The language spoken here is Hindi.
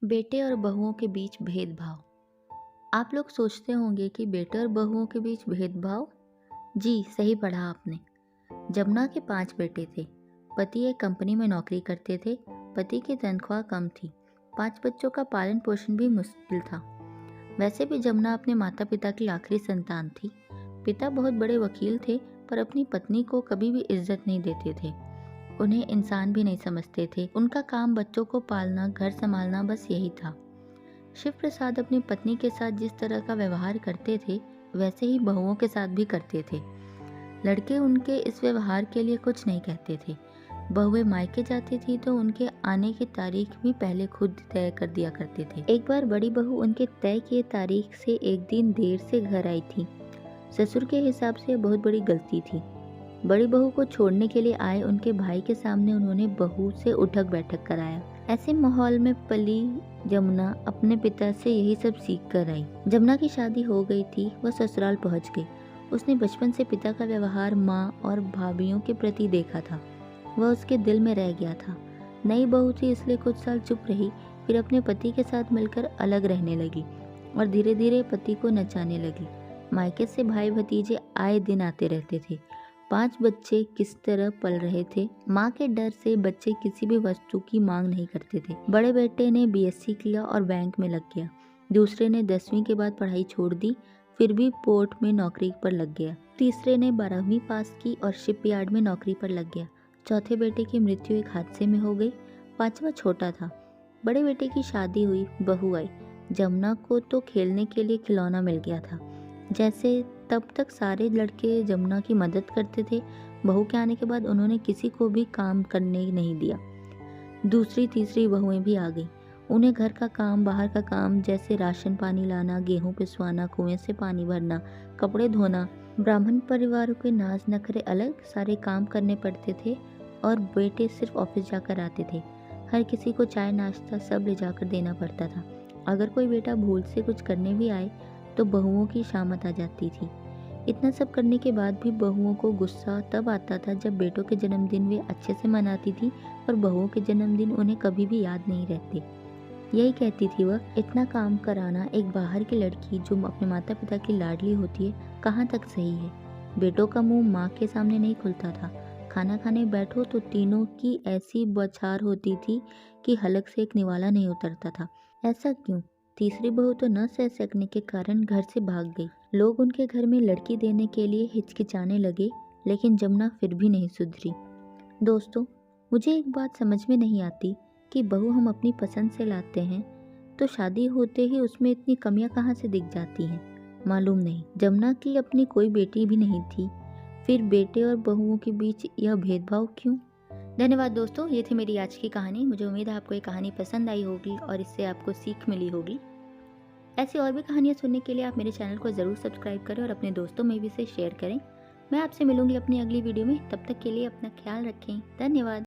बेटे और बहुओं के बीच भेदभाव। आप लोग सोचते होंगे कि बेटे और बहुओं के बीच भेदभाव। जी सही पढ़ा आपने। जमुना के 5 बेटे थे। पति एक कंपनी में नौकरी करते थे। पति की तनख्वाह कम थी। 5 बच्चों का पालन पोषण भी मुश्किल था। वैसे भी जमुना अपने माता पिता की आखिरी संतान थी। पिता बहुत बड़े वकील थे, पर अपनी पत्नी को कभी भी इज्जत नहीं देते थे। उन्हें इंसान भी नहीं समझते थे। उनका काम बच्चों को पालना, घर संभालना, बस यही था। शिव प्रसाद अपनी पत्नी के साथ जिस तरह का व्यवहार करते थे, वैसे ही बहुओं के साथ भी करते थे। लड़के उनके इस व्यवहार के लिए कुछ नहीं कहते थे। बहुएं मायके जाती थी तो उनके आने की तारीख भी पहले खुद तय कर दिया करते थे। एक बार बड़ी बहू उनके तय किए तारीख से एक दिन देर से घर आई थी। ससुर के हिसाब से बहुत बड़ी गलती थी। बड़ी बहू को छोड़ने के लिए आए उनके भाई के सामने उन्होंने बहू से उठक बैठक कराया। ऐसे माहौल में पली जमुना अपने पिता से यही सब सीख कर आई। जमुना की शादी हो गई थी, वह ससुराल पहुंच गई। उसने बचपन से पिता का व्यवहार माँ और भाभीियों के प्रति देखा था। वह उसके दिल में रह गया था। नई बहू थी इसलिए कुछ साल चुप रही, फिर अपने पति के साथ मिलकर अलग रहने लगी और धीरे धीरे पति को नचाने लगी। मायके से भाई भतीजे आए दिन आते रहते थे। 5 बच्चे किस तरह पल रहे थे। माँ के डर से बच्चे किसी भी वस्तु की मांग नहीं करते थे। बड़े बेटे ने बीएससी किया और बैंक में लग गया। दूसरे ने 10वीं के बाद पढ़ाई छोड़ दी, फिर भी पोर्ट में नौकरी पर लग गया। तीसरे ने 12वीं पास की और शिपयार्ड में नौकरी पर लग गया। चौथे बेटे की मृत्यु एक हादसे में हो गई। 5वां छोटा था। बड़े बेटे की शादी हुई, बहू आई। जमुना को तो खेलने के लिए खिलौना मिल गया था। जैसे तब तक सारे लड़के जमुना की मदद करते थे, बहू के आने के बाद उन्होंने किसी को भी काम करने नहीं दिया। दूसरी तीसरी बहुएं भी आ गई। उन्हें घर का काम, बाहर का काम, जैसे राशन पानी लाना, गेहूं पिसवाना, कुएं से पानी भरना, कपड़े धोना। ब्राह्मण परिवारों के नाज नखरे अलग, सारे काम करने पड़ते थे और बेटे सिर्फ ऑफिस जाकर आते थे। हर किसी को चाय नाश्ता सब ले जाकर देना पड़ता था। अगर कोई बेटा भूल से कुछ करने भी आए तो बहुओं की शामत आ जाती थी। इतना सब करने के बाद भी बहुओं को गुस्सा तब आता था जब बेटों के जन्मदिन वे अच्छे से मनाती थी और बहुओं के जन्मदिन उन्हें कभी भी याद नहीं रहते। यही कहती थी वह, इतना काम कराना एक बाहर की लड़की जो अपने माता पिता की लाडली होती है, कहाँ तक सही है। बेटों का मुंह माँ के सामने नहीं खुलता था। खाना खाने बैठो तो तीनों की ऐसी बौछार होती थी कि हलक से एक निवाला नहीं उतरता था। ऐसा क्यों? तीसरी बहू तो न सह सकने के कारण घर से भाग गई। लोग उनके घर में लड़की देने के लिए हिचकिचाने लगे, लेकिन जमुना फिर भी नहीं सुधरी। दोस्तों, मुझे एक बात समझ में नहीं आती कि बहू हम अपनी पसंद से लाते हैं तो शादी होते ही उसमें इतनी कमियां कहाँ से दिख जाती हैं, मालूम नहीं। जमुना की अपनी कोई बेटी भी नहीं थी, फिर बेटे और बहुओं के बीच यह भेदभाव क्यों? धन्यवाद दोस्तों, ये थी मेरी आज की कहानी। मुझे उम्मीद है आपको ये कहानी पसंद आई होगी और इससे आपको सीख मिली होगी। ऐसी और भी कहानियाँ सुनने के लिए आप मेरे चैनल को ज़रूर सब्सक्राइब करें और अपने दोस्तों में भी इसे शेयर करें। मैं आपसे मिलूंगी अपनी अगली वीडियो में। तब तक के लिए अपना ख्याल रखें। धन्यवाद।